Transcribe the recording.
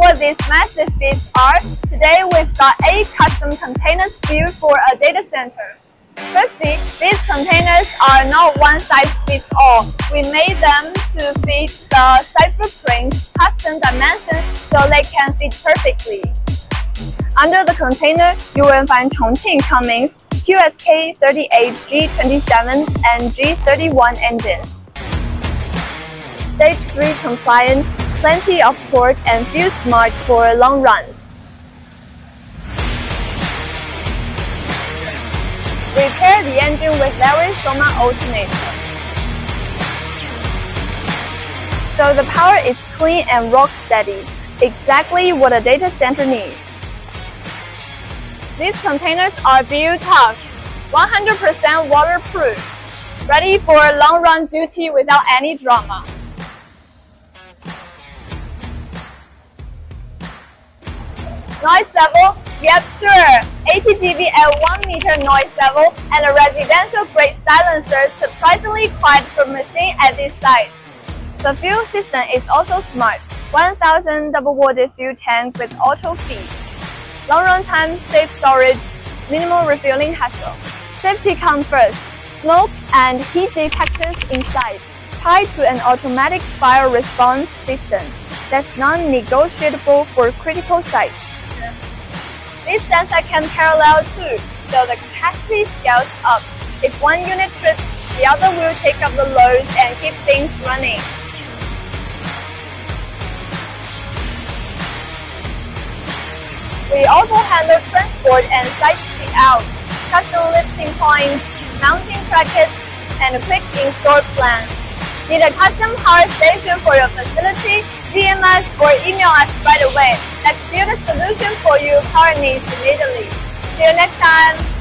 what these massive bits are, today we've got 8 custom containers built for a data center. Firstly, these containers are not one-size-fits-all. We made them to fit the site footprints, custom dimensions, so they can fit perfectly. Under the container, you will find Chongqing Cummins QSK 38, G27, and G31 engines. Stage 3 compliant, plenty of torque and feel smart for long runs. We pair the engine with very Soma alternator. So the power is clean and rock steady, exactly what a data center needs. These containers are built tough, 100% waterproof, ready for long run duty without any drama. Noise level? Yep, sure. 80 dB at 1 meter noise level and a residential grade silencer surprisingly quiet for machine at this site. The fuel system is also smart. 1000 double-walled fuel tank with auto feed. Long run time, safe storage, minimal refueling hassle. Safety comes first. Smoke and heat detectors inside, tied to an automatic fire response system that's non-negotiable for critical sites. This genset can parallel too, so the capacity scales up. If one unit trips, the other will take up the loads and keep things running. We also handle transport and site fit out, custom lifting points, mounting brackets, and a quick install plan. Need a custom power station for your facility? DM us or email us right away. Let's build a solution for your power needs immediately. See you next time!